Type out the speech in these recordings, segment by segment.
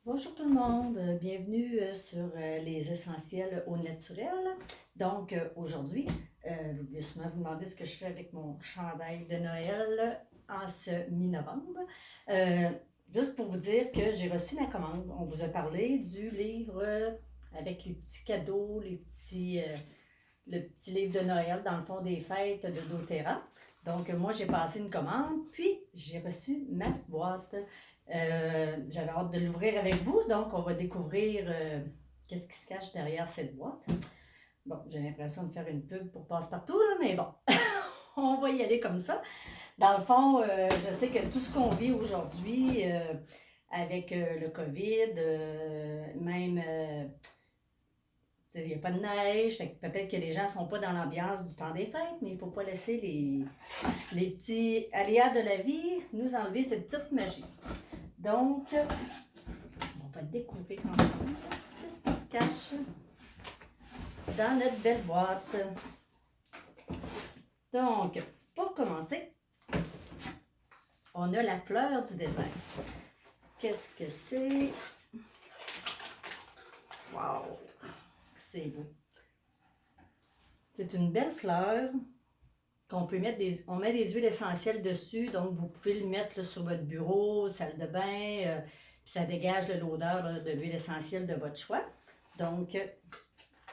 Bonjour tout le monde, bienvenue sur les essentiels au naturel. Donc aujourd'hui, vous devez sûrement vous demander ce que je fais avec mon chandail de Noël en ce mi-novembre. Euh, Juste pour vous dire que j'ai reçu ma commande. On vous a parlé du livre avec les petits cadeaux, le petit livre de Noël dans le fond des fêtes de doTERRA. Donc moi j'ai passé une commande, puis j'ai reçu ma boîte. J'avais hâte de l'ouvrir avec vous, donc on va découvrir qu'est-ce qui se cache derrière cette boîte. Bon, j'ai l'impression de faire une pub pour Passe-Partout, là, mais bon, on va y aller comme ça. Dans le fond, je sais que tout ce qu'on vit aujourd'hui avec le COVID, même il n'y a pas de neige, fait que peut-être que les gens ne sont pas dans l'ambiance du temps des fêtes, mais il ne faut pas laisser les petits aléas de la vie nous enlever cette petite magie. Donc, on va découvrir ensemble qu'est-ce qui se cache dans notre belle boîte. Donc, pour commencer, on a la fleur du désert. Qu'est-ce que c'est? Wow! C'est beau. C'est une belle fleur qu'on peut mettre on met des huiles essentielles dessus, donc vous pouvez le mettre là, sur votre bureau, salle de bain, puis ça dégage l'odeur de l'huile essentielle de votre choix. Donc,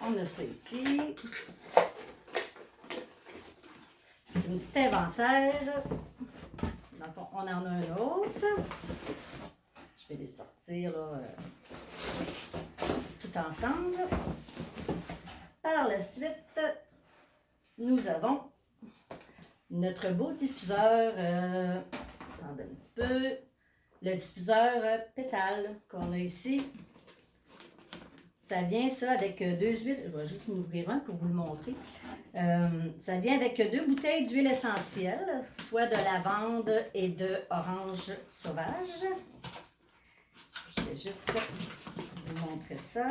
on a ça ici. Un petit inventaire. Dans le fond, on en a un autre. Je vais les sortir là, tout ensemble. Par la suite, nous avons notre beau diffuseur, attendez un petit peu, le diffuseur pétale qu'on a ici. Ça vient ça avec deux huiles, je vais juste en ouvrir un pour vous le montrer. Ça vient avec deux bouteilles d'huile essentielle, soit de lavande et de orange sauvage. Je vais juste vous montrer ça.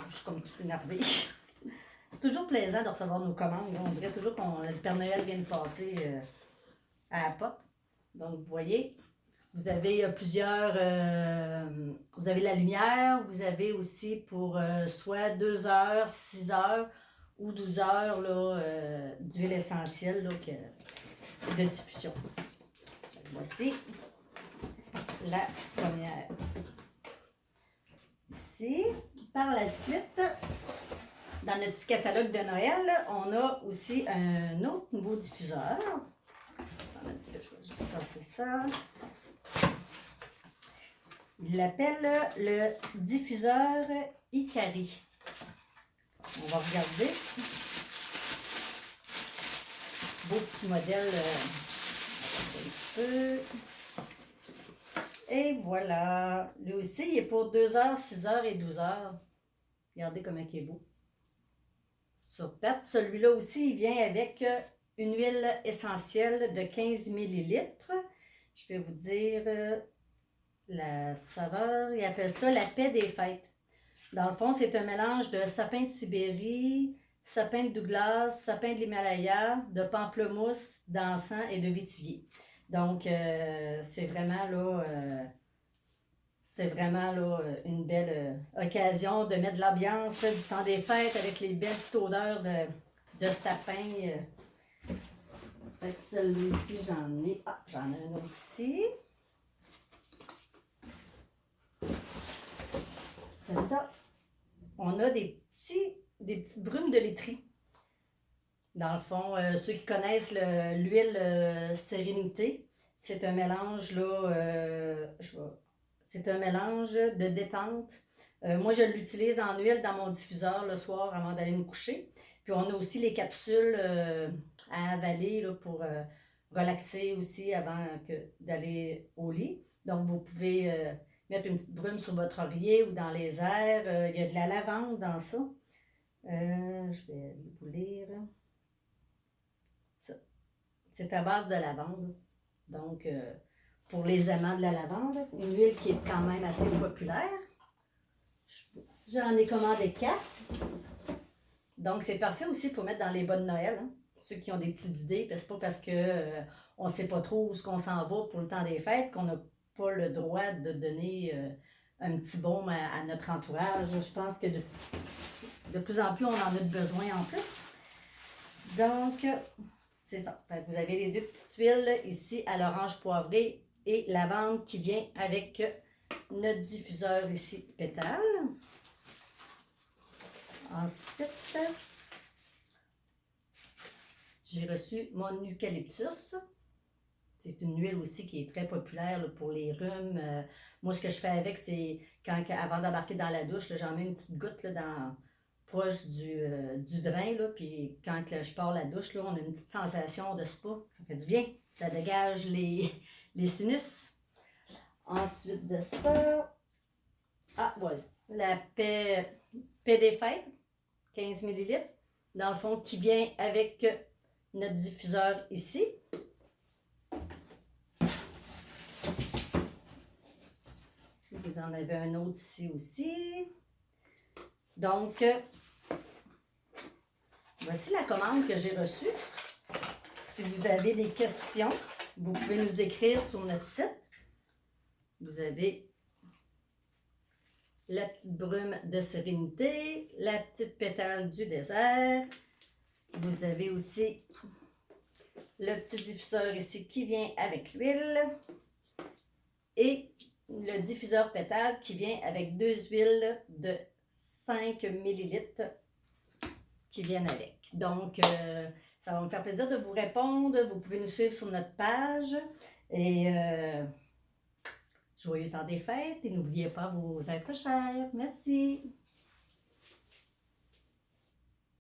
Je suis comme tout énervée. C'est toujours plaisant de recevoir nos commandes. On dirait toujours que le Père Noël vient de passer à la porte. Donc, vous voyez, vous avez plusieurs... vous avez la lumière, vous avez aussi pour soit 2 heures, 6 heures ou 12 heures d'huile essentielle de diffusion. Voici la première. Ici. Par la suite, dans notre petit catalogue de Noël, on a aussi un autre nouveau diffuseur. Attends un petit peu, je vais juste passer ça. Il l'appelle le diffuseur Ikari. On va regarder. Beau petit modèle. Un petit peu. Et voilà. Lui aussi, il est pour 2 heures, 6 heures et 12 heures. Regardez comment il est beau. Sur patte, celui-là aussi, il vient avec une huile essentielle de 15 ml. Je vais vous dire la saveur. Il appelle ça la paix des fêtes. Dans le fond, c'est un mélange de sapin de Sibérie, sapin de Douglas, sapin de l'Himalaya, de pamplemousse, d'encens et de vétivier. Donc, c'est vraiment une belle occasion de mettre de l'ambiance du temps des fêtes avec les belles petites odeurs de sapin. Fait que celle-ci, j'en ai. Ah, j'en ai un autre ici. C'est ça. On a des petites brumes de laiterie. Dans le fond, ceux qui connaissent l'huile Sérénité, c'est un mélange c'est un mélange de détente. Moi, je l'utilise en huile dans mon diffuseur le soir avant d'aller me coucher. Puis on a aussi les capsules à avaler là, pour relaxer aussi avant d'aller au lit. Donc, vous pouvez mettre une petite brume sur votre oreiller ou dans les airs. Il y a de la lavande dans ça. Je vais vous lire. Ça. C'est à base de lavande. Donc, pour les amants de la lavande, une huile qui est quand même assez populaire. J'en ai commandé 4. Donc, c'est parfait aussi pour mettre dans les bonnes Noël. Hein? Ceux qui ont des petites idées, c'est pas parce que on ne sait pas trop où ce qu'on s'en va pour le temps des fêtes qu'on n'a pas le droit de donner un petit baume à notre entourage. Je pense que de plus en plus, on en a besoin en plus. Donc, c'est ça. Fait que vous avez les deux petites huiles ici à l'orange poivré et lavande qui vient avec notre diffuseur ici pétale. Ensuite, j'ai reçu mon eucalyptus. C'est une huile aussi qui est très populaire là, pour les rhumes. Moi, ce que je fais avec, c'est avant d'embarquer dans la douche, j'en mets une petite goutte là, proche du drain. Là, puis quand là, je pars la douche, là, on a une petite sensation de spa. Ça fait du bien. Ça dégage les sinus. Ensuite de ça, voilà. La paix des fêtes, 15 ml. Dans le fond, qui vient avec notre diffuseur ici. Vous en avez un autre ici aussi. Donc, voici la commande que j'ai reçue. Si vous avez des questions, vous pouvez nous écrire sur notre site. Vous avez la petite brume de sérénité, la petite pétale du désert. Vous avez aussi le petit diffuseur ici qui vient avec l'huile. Et le diffuseur pétale qui vient avec 2 huiles de 5 ml qui viennent avec. Donc, ça va me faire plaisir de vous répondre. Vous pouvez nous suivre sur notre page. Et joyeux temps des fêtes. Et n'oubliez pas vos êtres chers. Merci.